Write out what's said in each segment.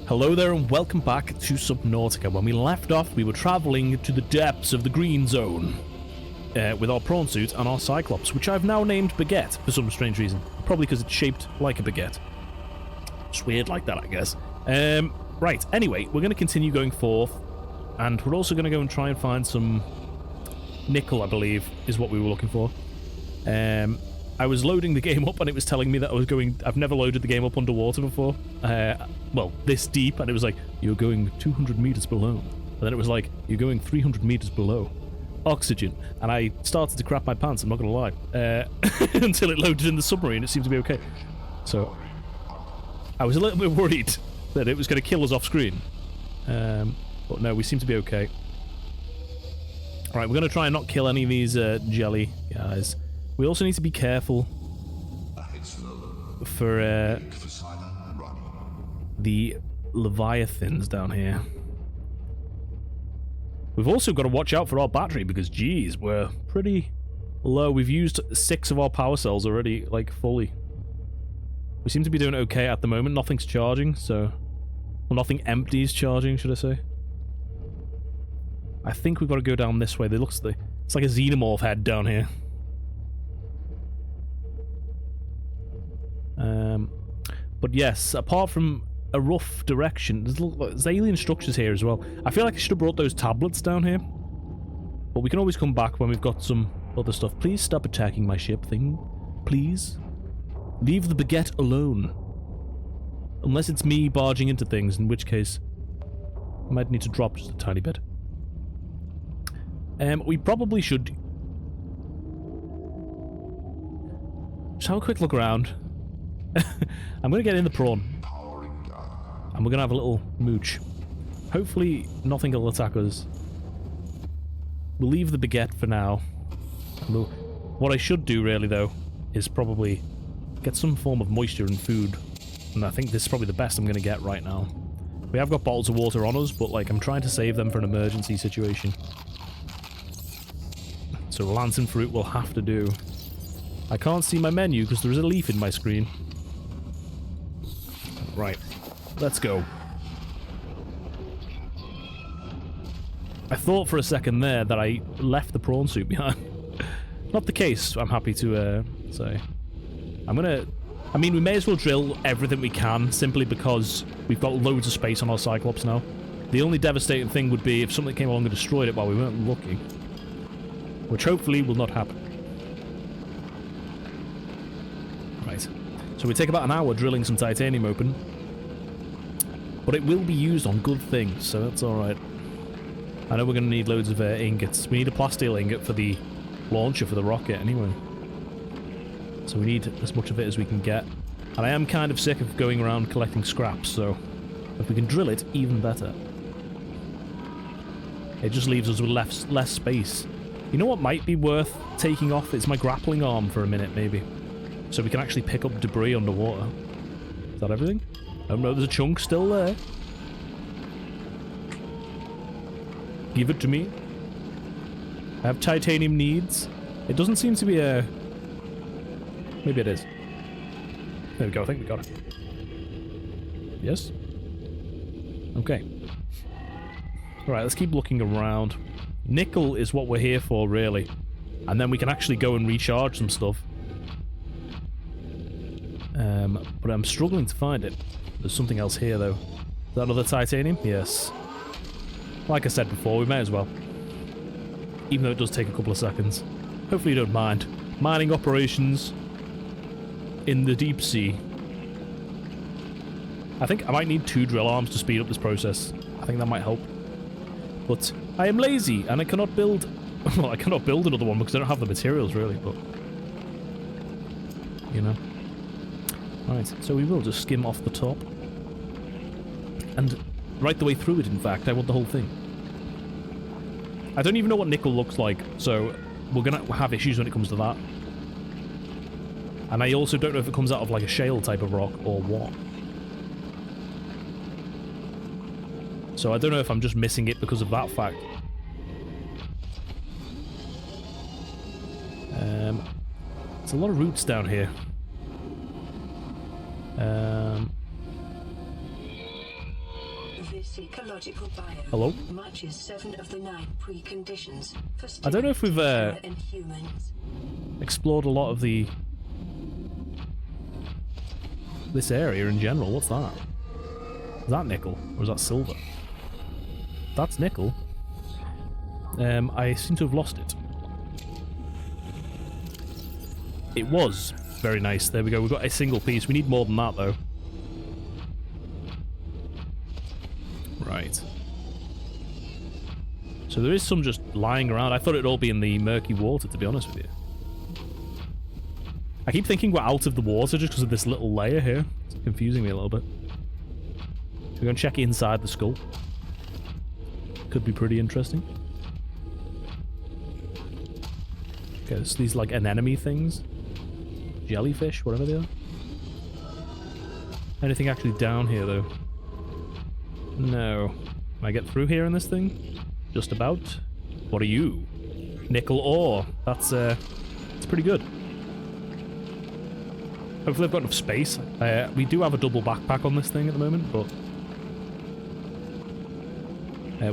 Hello there and welcome back to Subnautica. When we left off, we were travelling to the depths of the green zone with our prawn suit and our Cyclops, which I've now named Baguette for some strange reason. Probably because it's shaped like a baguette. It's weird like that, I guess. Right, anyway, we're going to continue going forth, and we're also going to go and try and find some nickel, I believe, is what we were looking for. I was loading the game up and it was telling me that I've never loaded the game up underwater before. Well, this deep, and it was like, you're going 200 meters below. And then it was like, you're going 300 meters below. Oxygen. And I started to crap my pants, I'm not going to lie. Until it loaded in the submarine, it seemed to be okay. So, I was a little bit worried that it was going to kill us off screen. But no, we seem to be okay. Alright, we're going to try and not kill any of these jelly guys. We also need to be careful for the Leviathans down here. We've also got to watch out for our battery because, geez, we're pretty low. We've used 6 of our power cells already, like, fully. We seem to be doing okay at the moment. Nothing's charging, so... Well, nothing empty is charging, should I say. I think we've got to go down this way. It's like a xenomorph head down here. But yes, apart from a rough direction, there's alien structures here as well. I feel like I should have brought those tablets down here. But we can always come back when we've got some other stuff. Please stop attacking my ship thing. Please. Leave the baguette alone. Unless it's me barging into things, in which case I might need to drop just a tiny bit. We probably should just have a quick look around. I'm going to get in the prawn. And we're going to have a little mooch. Hopefully nothing will attack us. We'll leave the baguette for now. What I should do really though is probably get some form of moisture and food. And I think this is probably the best I'm going to get right now. We have got bottles of water on us, but like I'm trying to save them for an emergency situation. So lantern fruit will have to do. I can't see my menu because there is a leaf in my screen. Right, let's go. I thought for a second there that I left the prawn suit behind. Not the case, I'm happy to say. I mean, we may as well drill everything we can, simply because we've got loads of space on our Cyclops now. The only devastating thing would be if something came along and destroyed it while we weren't looking. Which hopefully will not happen. Right. So we take about an hour drilling some titanium open. But it will be used on good things, so that's alright. I know we're going to need loads of ingots. We need a plasteel ingot for the launcher for the rocket anyway. So we need as much of it as we can get. And I am kind of sick of going around collecting scraps, so if we can drill it, even better. It just leaves us with less space. You know what might be worth taking off? It's my grappling arm for a minute, maybe. So we can actually pick up debris underwater. Is that everything? Oh no, there's a chunk still there. Give it to me. I have titanium needs. It doesn't seem to be a... Maybe it is. There we go, I think we got it. Yes? Okay. Alright, let's keep looking around. Nickel is what we're here for, really. And then we can actually go and recharge some stuff. But I'm struggling to find it. There's something else here, though. Is that another titanium? Yes. Like I said before, we may as well. Even though it does take a couple of seconds. Hopefully you don't mind. Mining operations in the deep sea. I think I might need 2 drill arms to speed up this process. I think that might help. But I am lazy, and I cannot build... Well, I cannot build another one because I don't have the materials, really, but... You know. Right, so we will just skim off the top. And right the way through it, in fact. I want the whole thing. I don't even know what nickel looks like, so we're going to have issues when it comes to that. And I also don't know if it comes out of like a shale type of rock or what. So I don't know if I'm just missing it because of that fact. There's a lot of roots down here. This ecological biome Hello? matches 7 of the 9 preconditions for I don't know if we've in humans. explored a lot of this area in general. What's that? Is that nickel or is that silver? That's nickel. I seem to have lost it. It was very nice. There we go. We've got a single piece. We need more than that, though. Right. So there is some just lying around. I thought it'd all be in the murky water, to be honest with you. I keep thinking we're out of the water just because of this little layer here. It's confusing me a little bit. We're going to check inside the skull. Could be pretty interesting. Okay, so these like anemone things. Jellyfish, whatever they are. Anything actually down here, though? No. Can I get through here in this thing? Just about. What are you? Nickel ore. That's pretty good. Hopefully I've got enough space. We do have a double backpack on this thing at the moment, but...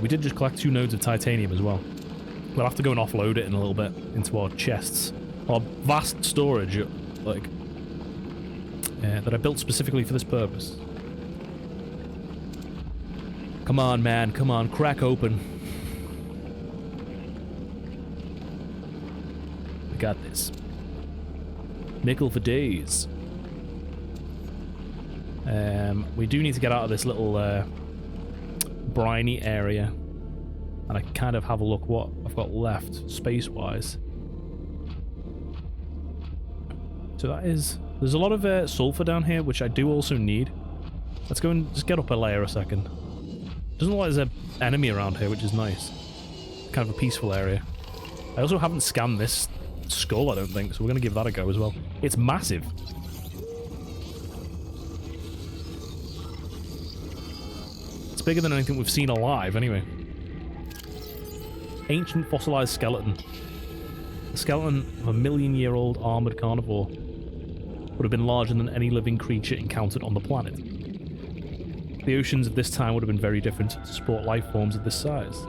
we did just collect 2 nodes of titanium as well. We'll have to go and offload it in a little bit into our chests. Our vast storage, like, that I built specifically for this purpose. Come on, man. Come on. Crack open. We got this. Nickel for days. We do need to get out of this little briny area. And I can kind of have a look what I've got left, space-wise. So that is... There's a lot of sulfur down here, which I do also need. Let's go and just get up a layer a second. Doesn't look like there's an enemy around here, which is nice. Kind of a peaceful area. I also haven't scanned this skull, I don't think, so we're going to give that a go as well. It's massive. It's bigger than anything we've seen alive, anyway. Ancient fossilized skeleton. The skeleton of a 1,000,000-year-old armored carnivore would have been larger than any living creature encountered on the planet. The oceans of this time would have been very different to support life forms of this size.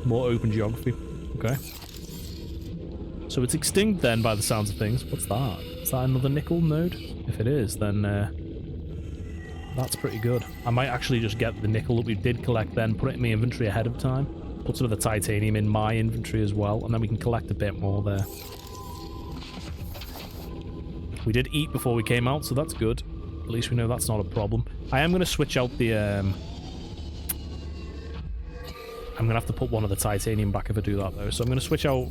More open geography. Okay. So it's extinct then, by the sounds of things. What's that? Is that another nickel node? If it is, then that's pretty good. I might actually just get the nickel that we did collect then, put it in my inventory ahead of time, put some of the titanium in my inventory as well, and then we can collect a bit more there. We did eat before we came out, so that's good. At least we know that's not a problem. I am going to switch out the... I'm going to have to put one of the titanium back if I do that, though. So I'm going to switch out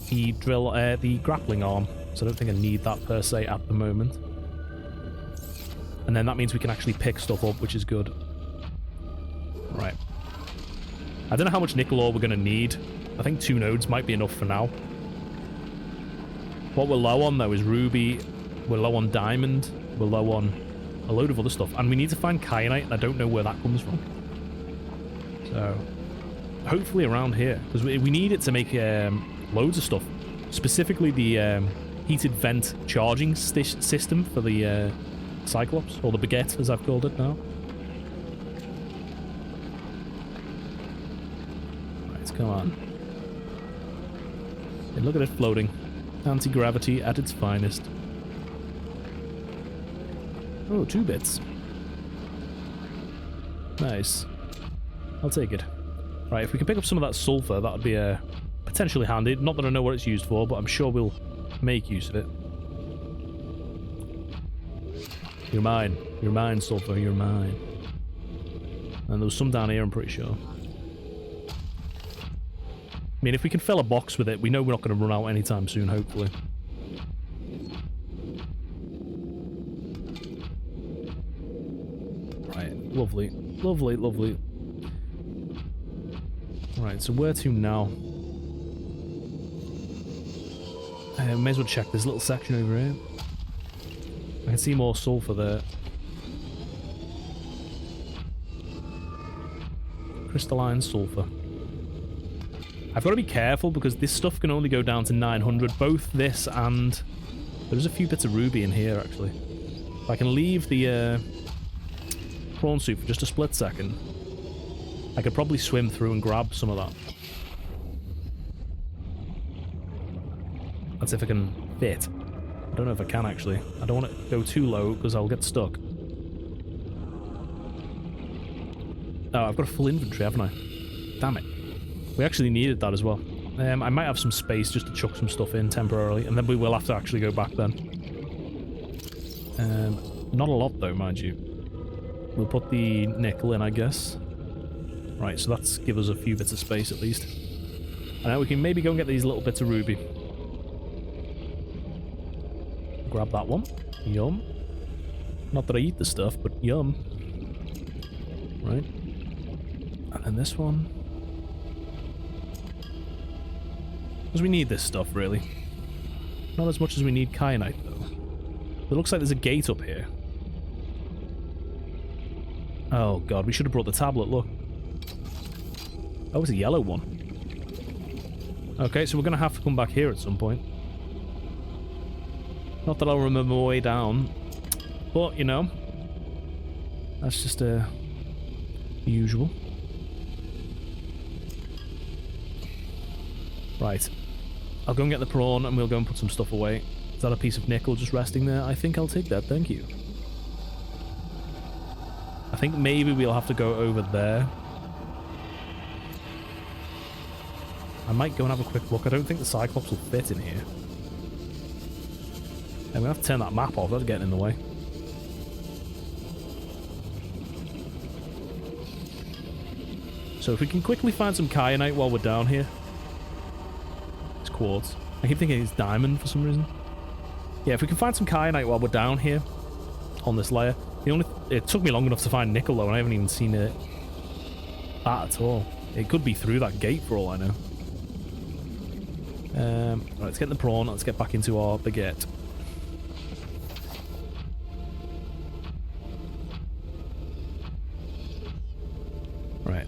the the grappling arm. So I don't think I need that per se at the moment. And then that means we can actually pick stuff up, which is good. Right. I don't know how much nickel ore we're going to need. I think 2 nodes might be enough for now. What we're low on, though, is ruby. We're low on diamond. We're low on a load of other stuff. And we need to find kyanite, and I don't know where that comes from. So, hopefully around here. Because we need it to make loads of stuff. Specifically the heated vent charging system for the Cyclops, or the baguette, as I've called it now. Right, come on. Hey, look at it floating. Anti-gravity at its finest. Oh, 2 bits. Nice. I'll take it. Right, if we can pick up some of that sulfur, that would be potentially handy. Not that I know what it's used for, but I'm sure we'll make use of it. You're mine. You're mine, sulfur. You're mine. And there was some down here, I'm pretty sure. I mean, if we can fill a box with it, we know we're not going to run out anytime soon, hopefully. Right, lovely. Lovely, lovely. Right, so where to now? May as well check this little section over here. I can see more sulfur there. Crystalline sulfur. I've got to be careful because this stuff can only go down to 900. Both this and... There's a few bits of ruby in here, actually. If I can leave the prawn suit for just a split second, I could probably swim through and grab some of that. That's if I can fit. I don't know if I can, actually. I don't want to go too low, because I'll get stuck. Oh, I've got a full inventory, haven't I? Damn it. We actually needed that as well. I might have some space just to chuck some stuff in temporarily, and then we will have to actually go back then. Not a lot, though, mind you. We'll put the nickel in, I guess. Right, so that's give us a few bits of space, at least. And now we can maybe go and get these little bits of ruby. Grab that one. Yum. Not that I eat the stuff, but yum. Right. And then this one. Because we need this stuff, really. Not as much as we need kyanite, though. It looks like there's a gate up here. Oh, God. We should have brought the tablet, look. Oh, it's a yellow one. Okay, so we're going to have to come back here at some point. Not that I'll remember my way down. But, you know. That's just, usual. Right. I'll go and get the prawn and we'll go and put some stuff away. Is that a piece of nickel just resting there? I think I'll take that, thank you. I think maybe we'll have to go over there. I might go and have a quick look. I don't think the Cyclops will fit in here. I'm going to have to turn that map off. That's getting in the way. So if we can quickly find some kyanite while we're down here. It's quartz. I keep thinking it's diamond for some reason. Yeah, if we can find some kyanite while we're down here on this layer. It took me long enough to find nickel though, and I haven't even seen it at all. It could be through that gate for all I know. Right, let's get the prawn. Let's get back into our baguette. Right.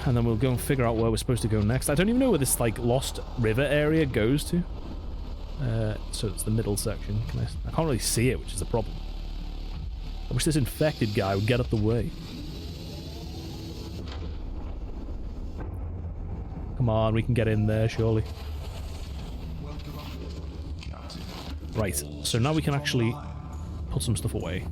And then we'll go and figure out where we're supposed to go next. I don't even know where this, like, lost river area goes to. So it's the middle section. I can't really see it, which is a problem. I wish this infected guy would get up the way. Come on, we can get in there, surely. Right, so now we can actually put some stuff away.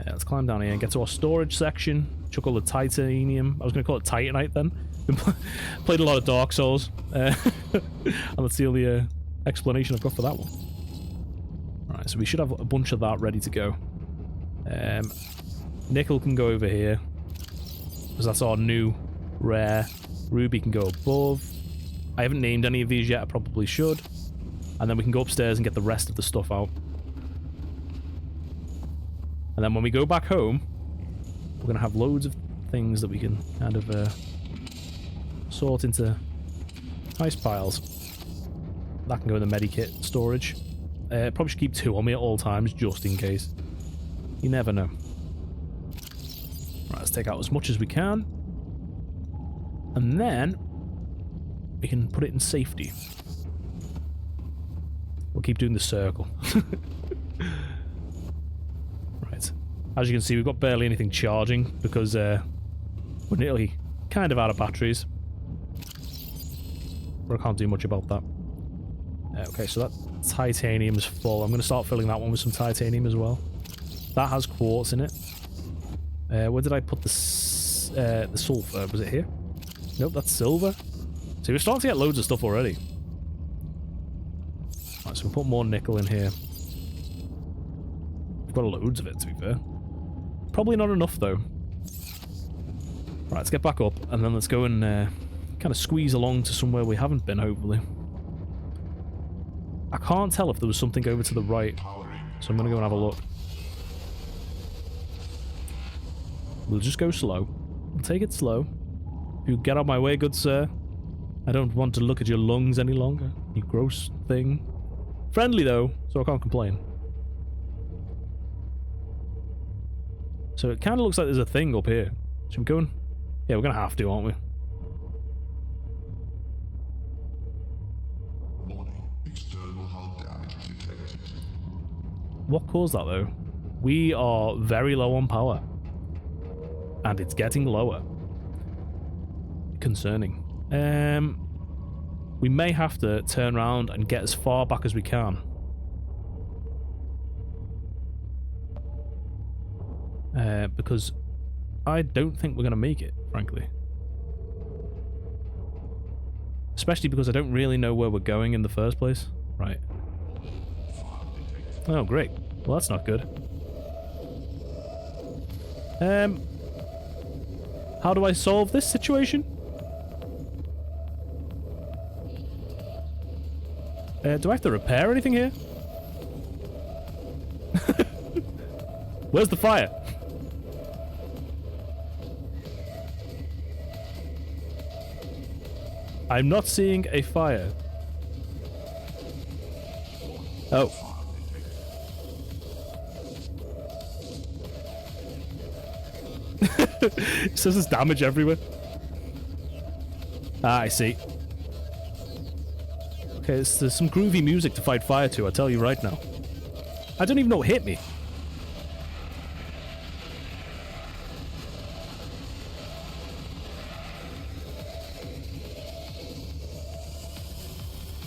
Let's climb down here and get to our storage section. Chuck all the titanium. I was going to call it titanite then. Played a lot of Dark Souls. And let's see all the explanation I've got for that one. Alright, so we should have a bunch of that ready to go. Nickel can go over here, because that's our new rare. Ruby can go above. I haven't named any of these yet. I probably should. And then we can go upstairs and get the rest of the stuff out. And then when we go back home, we're going to have loads of things that we can kind of sort into nice piles. That can go in the medikit storage. Probably should keep 2 on me at all times, just in case. You never know. Right, let's take out as much as we can. And then we can put it in safety. We'll keep doing the circle. Right. As you can see, we've got barely anything charging because we're nearly kind of out of batteries. But I can't do much about that. Okay, so that titanium is full. I'm going to start filling that one with some titanium as well. That has quartz in it. Where did I put the sulfur? Was it here? Nope, that's silver. So we're starting to get loads of stuff already. Right, so we'll put more nickel in here. We've got loads of it, to be fair. Probably not enough, though. Right, let's get back up, and then let's go and kind of squeeze along to somewhere we haven't been, hopefully. I can't tell if there was something over to the right, so I'm going to go and have a look. We'll just go slow. We'll take it slow. You get out my way, good sir. I don't want to look at your lungs any longer, you gross thing. Friendly, though, so I can't complain. So it kind of looks like there's a thing up here. Should we go and... Yeah, we're going to have to, aren't we? Warning. External hull damage detected. What caused that, though? We are very low on power. And it's getting lower. Concerning. We may have to turn around and get as far back as we can. Because I don't think we're going to make it, frankly. Especially because I don't really know where we're going in the first place. Right. Oh, great. Well, that's not good. How do I solve this situation? Do I have to repair anything here? Where's the fire? I'm not seeing a fire. Oh. It says there's damage everywhere. Ah, I see. Okay, there's some groovy music to fight fire to, I tell you right now. I don't even know what hit me.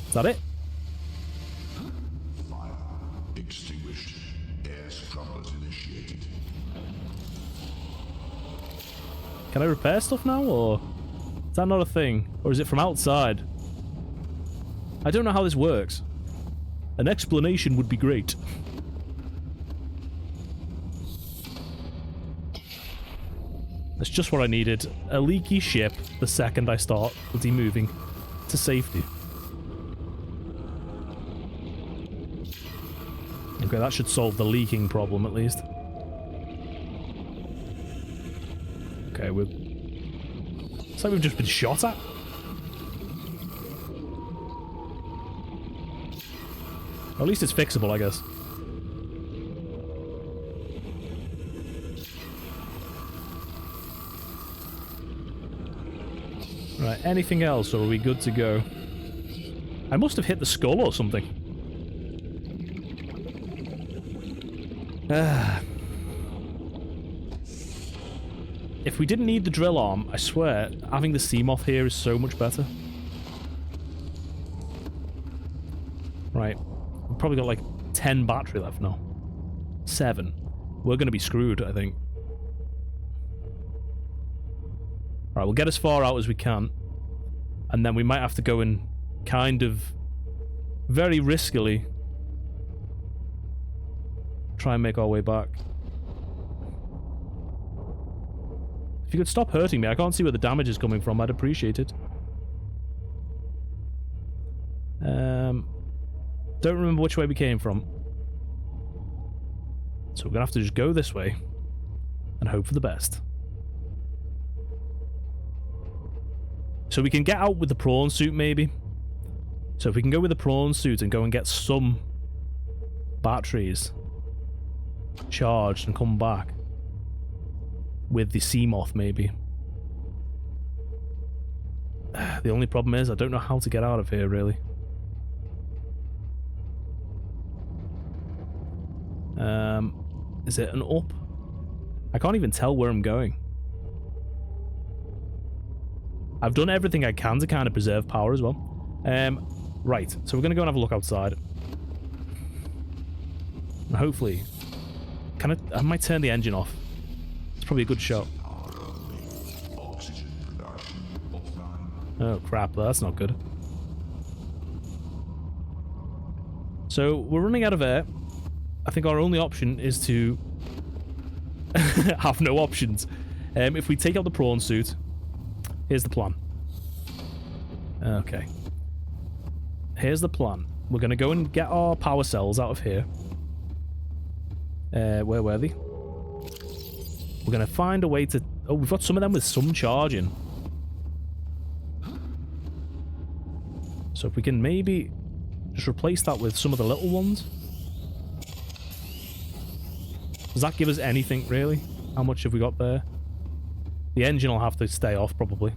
Is that it? Fire extinguished. Air scrubbers initiated. Can I repair stuff now, or is that not a thing? Or is it from outside? I don't know how this works. An explanation would be great. That's just what I needed. A leaky ship the second I start moving to safety. Okay, that should solve the leaking problem at least. Okay, it's like we've just been shot at. Or at least it's fixable, I guess. Right, anything else, or are we good to go? I must have hit the skull or something. If we didn't need the drill arm, I swear, having the Seamoth here is so much better. Right. We've probably got like 10 battery left now. 7. We're going to be screwed, I think. Alright, we'll get as far out as we can. And then we might have to go and kind of very riskily try and make our way back. If you could stop hurting me, I can't see where the damage is coming from, I'd appreciate it. Don't remember which way we came from. So we're gonna have to just go this way and hope for the best. So we can get out with the prawn suit, maybe. So if we can go with the prawn suit and go and get some batteries charged and come back with the Seamoth, maybe. The only problem is I don't know how to get out of here, really. Is it an up? I can't even tell where I'm going. I've done everything I can to kind of preserve power as well. Right, so we're going to go and have a look outside. And hopefully... I might turn the engine off. It's probably a good shot. Oh crap, that's not good. So, we're running out of air. I think our only option is to have no options. If we take out the prawn suit, here's the plan. Okay. Here's the plan. We're going to go and get our power cells out of here. Where were they? We're going to find a way to... Oh, we've got some of them with some charging. So if we can maybe just replace that with some of the little ones. Does that give us anything, really? How much have we got there? The engine will have to stay off, probably.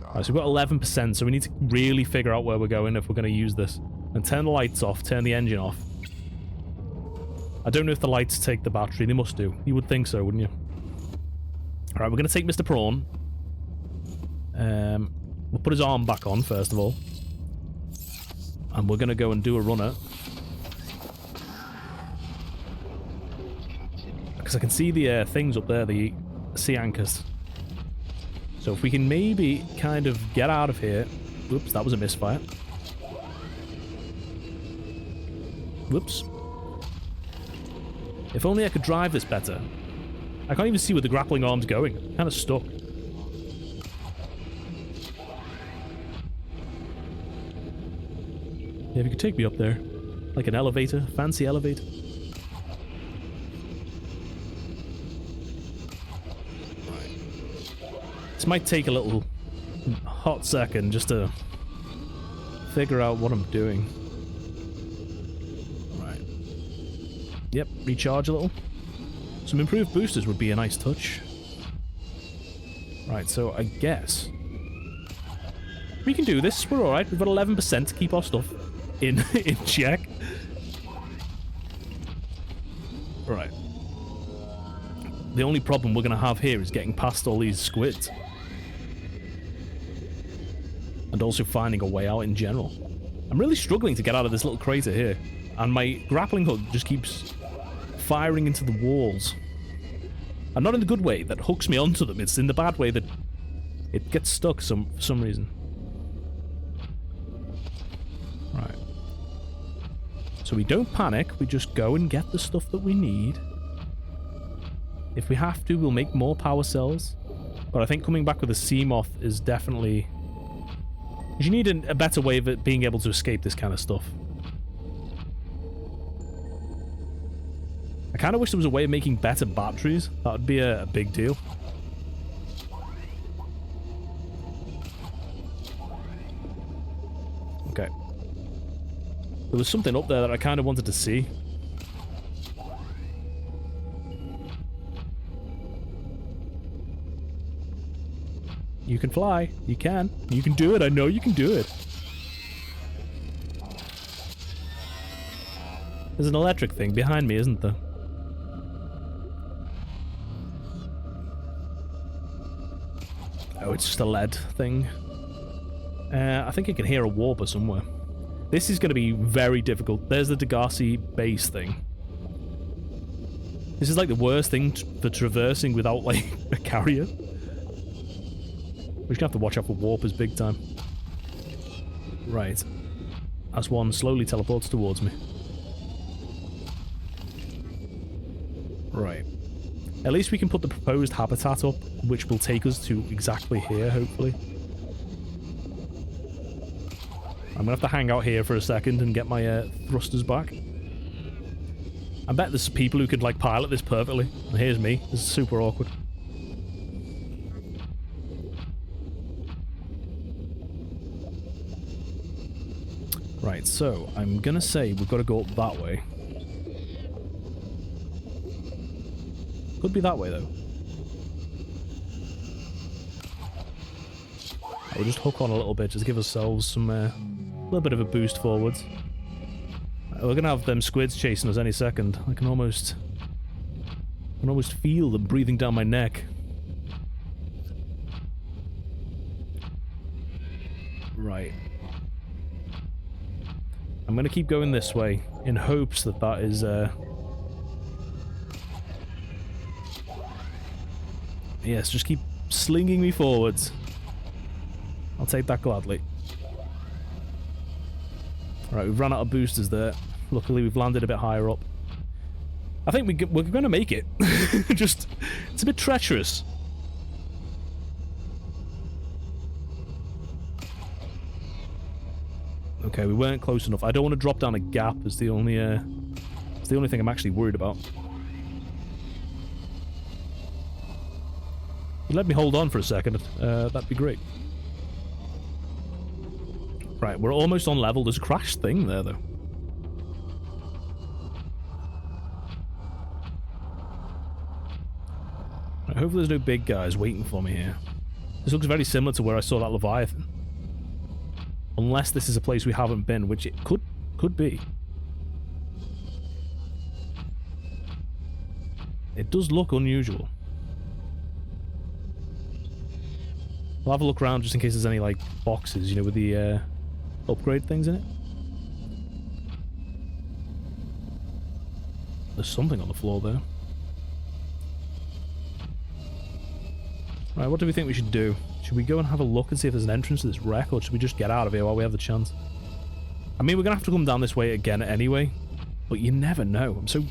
Alright, so we've got 11%, so we need to really figure out where we're going if we're going to use this. And turn the lights off, turn the engine off. I don't know if the lights take the battery. They must do. You would think so, wouldn't you? Alright, we're going to take Mr. Prawn. We'll put his arm back on, first of all. And we're going to go and do a runner. Because I can see the things up there, the sea anchors. So if we can maybe kind of get out of here... Whoops, that was a misfire. Whoops. If only I could drive this better. I can't even see where the grappling arm's going. I'm kind of stuck. Yeah, if you could take me up there. Like an elevator. Fancy elevator. This might take a little hot second just to figure out what I'm doing. Right. Yep, recharge a little. Some improved boosters would be a nice touch. Right, so I guess we can do this. We're alright. We've got 11% to keep our stuff in check. Right. The only problem we're going to have here is getting past all these squids. And also finding a way out in general. I'm really struggling to get out of this little crater here. And my grappling hook just keeps firing into the walls. And not in the good way that hooks me onto them. It's in the bad way that it gets stuck for some reason. Right. So we don't panic. We just go and get the stuff that we need. If we have to, we'll make more power cells. But I think coming back with a sea moth is definitely... You need a better way of it being able to escape this kind of stuff. I kind of wish there was a way of making better batteries. That would be a big deal. Okay. There was something up there that I kind of wanted to see. You can fly. You can. You can do it. I know you can do it. There's an electric thing behind me, isn't there? Oh, it's just a lead thing. I think I can hear a warper somewhere. This is going to be very difficult. There's the Degassi base thing. This is like the worst thing for traversing without, like, a carrier. We're just going to have to watch out for warpers big time. Right. As one slowly teleports towards me. Right. At least we can put the proposed habitat up, which will take us to exactly here, hopefully. I'm going to have to hang out here for a second and get my thrusters back. I bet there's people who could, like, pilot this perfectly. And here's me. This is super awkward. Right, so I'm going to say we've got to go up that way. Could be that way, though. We'll just hook on a little bit, just give ourselves some, little bit of a boost forwards. We're gonna have them squids chasing us any second. I can almost feel them breathing down my neck. Right. I'm gonna keep going this way in hopes that that is, yes, just keep slinging me forwards. I'll take that gladly. Alright, we've run out of boosters there. Luckily, we've landed a bit higher up. I think we're going to make it. Just, it's a bit treacherous. Okay, we weren't close enough. I don't want to drop down a gap. It's the only thing I'm actually worried about. You let me hold on for a second. That'd be great. Right, we're almost on level. There's a crash thing there, though. Right, hopefully there's no big guys waiting for me here. This looks very similar to where I saw that Leviathan. Unless this is a place we haven't been, which it could be. It does look unusual. I'll have a look around just in case there's any, like, boxes, you know, with the upgrade things in it. There's something on the floor there. Right, what do we think we should do? Should we go and have a look and see if there's an entrance to this wreck, or should we just get out of here while we have the chance? I mean, we're gonna have to come down this way again anyway, but you never know. I'm so...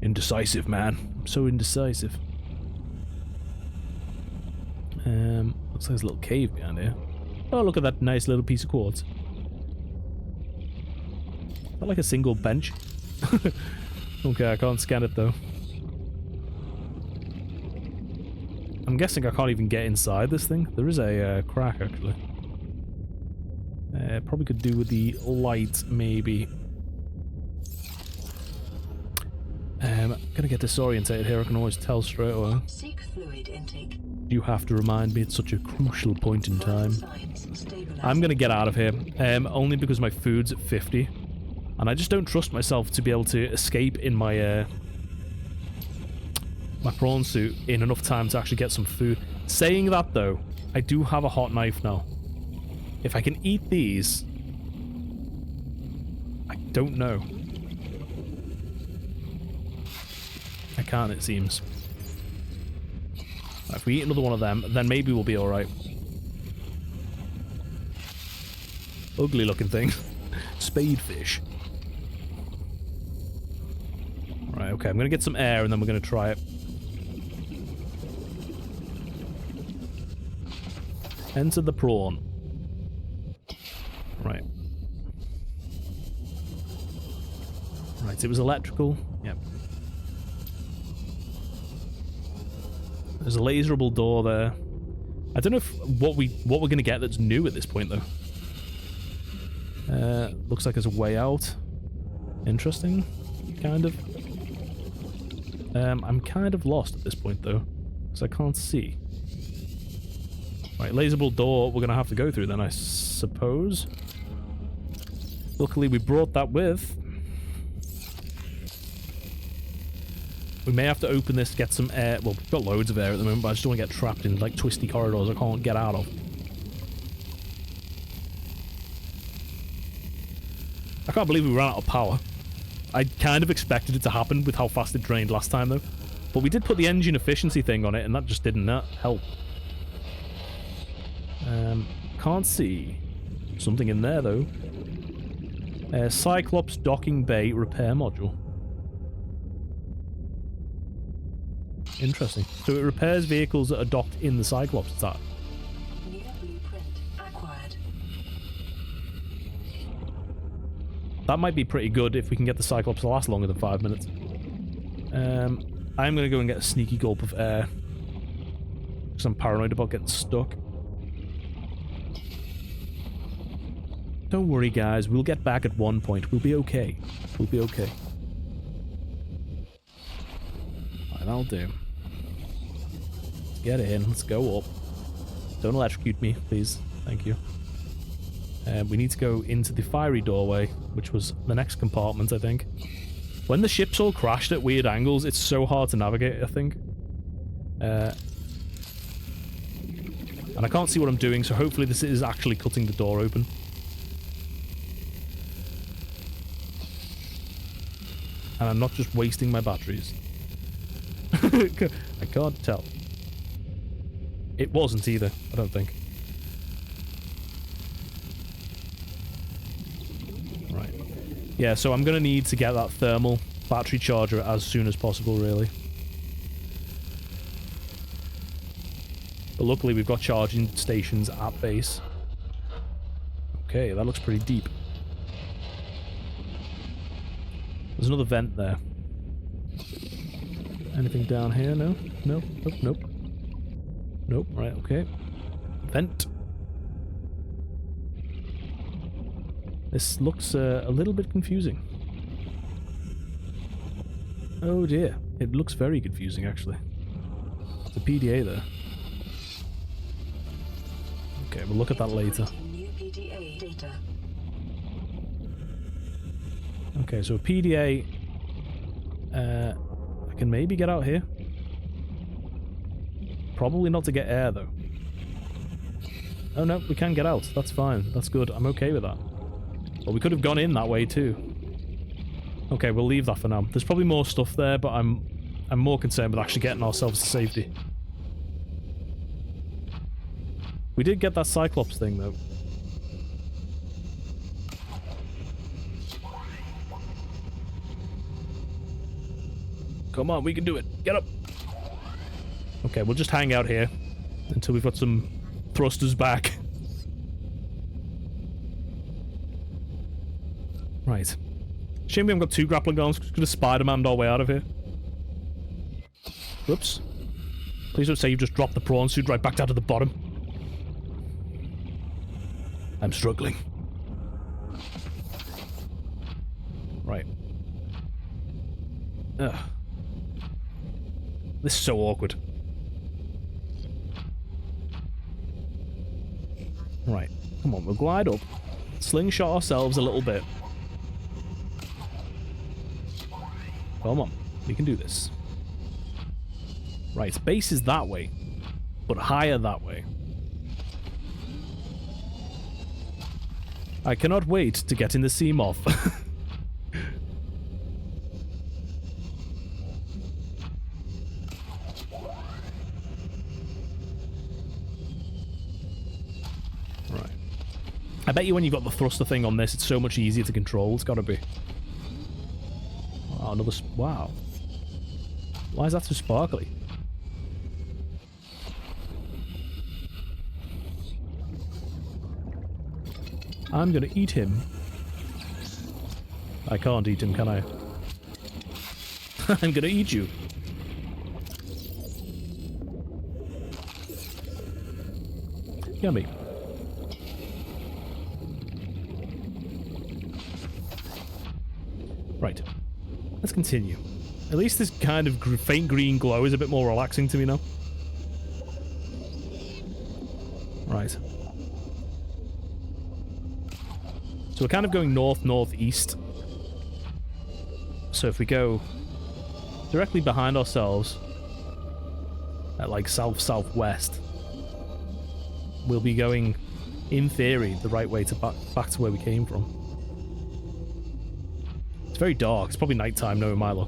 indecisive, man. I'm so indecisive. Looks like there's a little cave behind here. Oh, look at that nice little piece of quartz. Is that like a single bench? Okay, I can't scan it though. I'm guessing I can't even get inside this thing. There is a crack, actually. Probably could do with the light, maybe. I'm gonna get disorientated here. I can always tell straight away. Seek fluid intake. You have to remind me at such a crucial point in time. I'm gonna get out of here, only because my food's at 50, and I just don't trust myself to be able to escape in my my prawn suit in enough time to actually get some food. Saying that though, I do have a hot knife now. If I can eat these, I don't know. I can't, it seems. If we eat another one of them, then maybe we'll be alright. Ugly looking thing. Spadefish. Right, okay, I'm gonna get some air and then we're gonna try it. Enter the prawn. Right. Right, it was electrical. Yep. There's a laserable door there. I don't know if what we're gonna get that's new at this point though. Looks like there's a way out. Interesting, kind of. I'm kind of lost at this point though, because I can't see. Right, laserable door we're gonna have to go through then, I suppose. Luckily we brought that with. We may have to open this to get some air. Well, we've got loads of air at the moment, but I just don't want to get trapped in like twisty corridors I can't get out of. I can't believe we ran out of power. I kind of expected it to happen with how fast it drained last time though. But we did put the engine efficiency thing on it and that just didn't help. Can't see something in there though. Cyclops docking bay repair module. Interesting. So it repairs vehicles that are docked in the Cyclops, is that? New blueprint acquired. That might be pretty good if we can get the Cyclops to last longer than 5 minutes. I'm going to go and get a sneaky gulp of air. Because I'm paranoid about getting stuck. Don't worry, guys. We'll get back at one point. We'll be okay. We'll be okay. Right, that'll do. Let's get in. Let's go up. Don't electrocute me, please. Thank you. We need to go into the fiery doorway, which was the next compartment, I think. When the ships all crashed at weird angles, it's so hard to navigate, I think. And I can't see what I'm doing, so hopefully this is actually cutting the door open. And I'm not just wasting my batteries. I can't tell. It wasn't either, I don't think. Right. Yeah, so I'm going to need to get that thermal battery charger as soon as possible, really. But luckily we've got charging stations at base. Okay, that looks pretty deep. There's another vent there. Anything down here? No? No? Nope, nope. Nope, right, okay. Vent. This looks a little bit confusing. Oh dear. It looks very confusing, actually. There's a PDA there. Okay, we'll look at that later. New PDA data. Okay, so a PDA I can maybe get out here. Probably not to get air, though. Oh, no, we can get out. That's fine. That's good. I'm okay with that. But we could have gone in that way, too. Okay, we'll leave that for now. There's probably more stuff there, but I'm more concerned with actually getting ourselves to safety. We did get that Cyclops thing, though. Come on, we can do it. Get up. Okay, we'll just hang out here until we've got some thrusters back. Right. Shame we haven't got 2 grappling guns. Could have Spider-Man'd our way out of here. Whoops. Please don't say you've just dropped the prawn suit right back down to the bottom. I'm struggling. Right. Ugh. This is so awkward. Right. Come on, we'll glide up. Slingshot ourselves a little bit. Come on. We can do this. Right, base is that way. But higher that way. I cannot wait to get in the sea moth. Right. I bet you when you've got the thruster thing on this, it's so much easier to control. It's gotta be. Wow, another... Wow. Why is that so sparkly? I'm gonna eat him. I can't eat him, can I? I'm gonna eat you. Yummy. Right. Let's continue. At least this kind of faint green glow is a bit more relaxing to me now. Right. So we're kind of going north-northeast. So if we go directly behind ourselves at like south-southwest, we'll be going, in theory, the right way to back to where we came from. It's very dark. It's probably nighttime knowing my luck.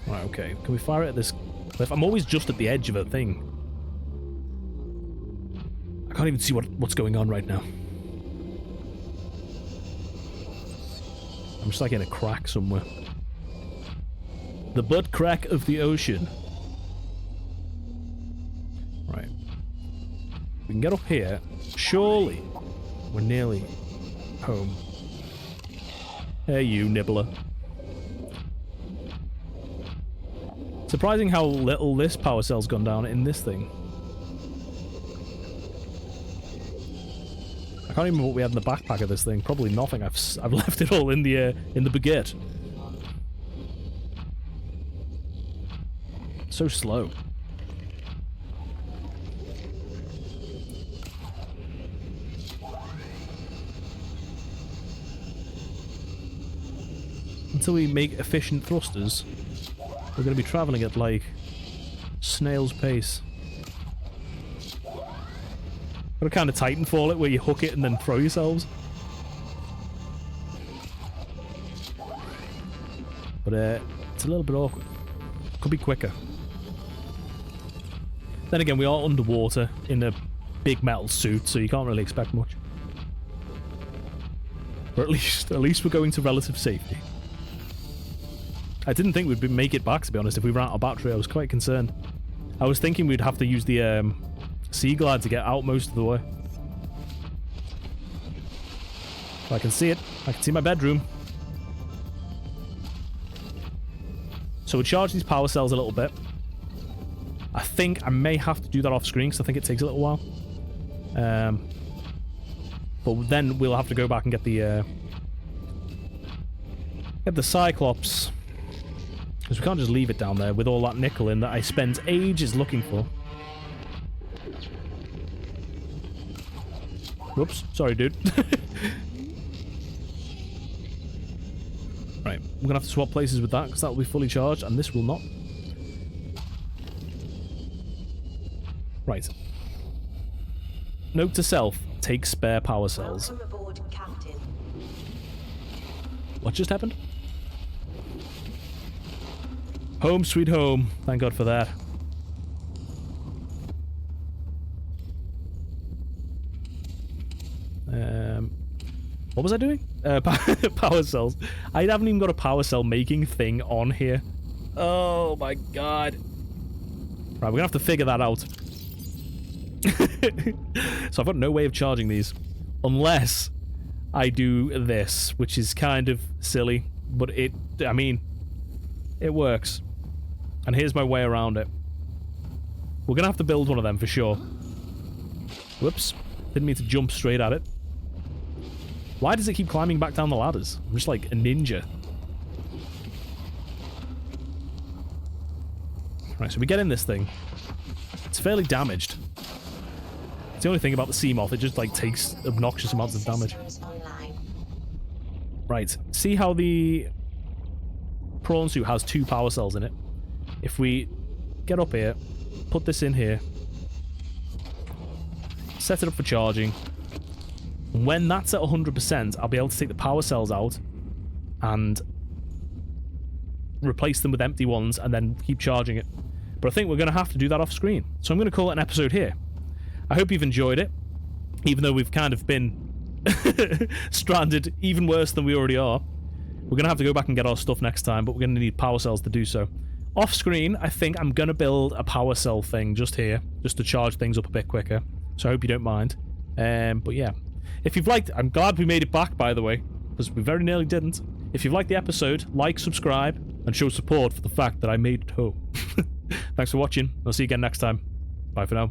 Right, okay. Can we fire it at this cliff? I'm always just at the edge of a thing. I can't even see what's going on right now. I'm just like in a crack somewhere. The butt crack of the ocean. Right. We can get up here. Surely we're nearly home. Hey you, nibbler. Surprising how little this power cell's gone down in this thing. I can't even remember what we had in the backpack of this thing. Probably nothing. I've left it all in the baguette. So slow. Until we make efficient thrusters, we're going to be traveling at like snail's pace. Got a kind of Titanfall it where you hook it and then throw yourselves. But it's a little bit awkward. Could be quicker. Then again, we are underwater in a big metal suit, so you can't really expect much. Or at least we're going to relative safety. I didn't think we'd make it back, to be honest, if we ran out of battery. I was quite concerned. I was thinking we'd have to use the Sea Glide to get out most of the way. I can see it. I can see my bedroom. So we charge these power cells a little bit. I think I may have to do that off screen because I think it takes a little while. But then we'll have to go back and get the Cyclops. Because we can't just leave it down there with all that nickel in that I spent ages looking for. Whoops. Sorry, dude. we're going to have to swap places with that because that will be fully charged and this will not. Right. Note to self, take spare power cells. Welcome aboard, Captain. What just happened? Home sweet home. Thank God for that. What was I doing? Power cells. I haven't even got a power cell making thing on here. Oh my god. Right, we're gonna have to figure that out. So I've got no way of charging these. Unless I do this, which is kind of silly. But I mean, it works. And here's my way around it. We're gonna have to build one of them for sure. Whoops. Didn't mean to jump straight at it. Why does it keep climbing back down the ladders? I'm just like a ninja. Right, so we get in this thing. It's fairly damaged. It's the only thing about the sea moth, it just like takes obnoxious amounts of damage. Right, see how the prawn suit has 2 power cells in it? If we get up here, put this in here, set it up for charging. When that's at 100%, I'll be able to take the power cells out and replace them with empty ones and then keep charging it. But I think we're going to have to do that off screen. So I'm going to call it an episode here. I hope you've enjoyed it, even though we've kind of been stranded even worse than we already are. We're going to have to go back and get our stuff next time, but we're going to need power cells to do so. Off screen, I think I'm going to build a power cell thing just here, just to charge things up a bit quicker. So I hope you don't mind. But yeah. If you've liked... I'm glad we made it back, by the way, because we very nearly didn't. If you've liked the episode, like, subscribe, and show support for the fact that I made it home. Thanks for watching. I'll see you again next time. Bye for now.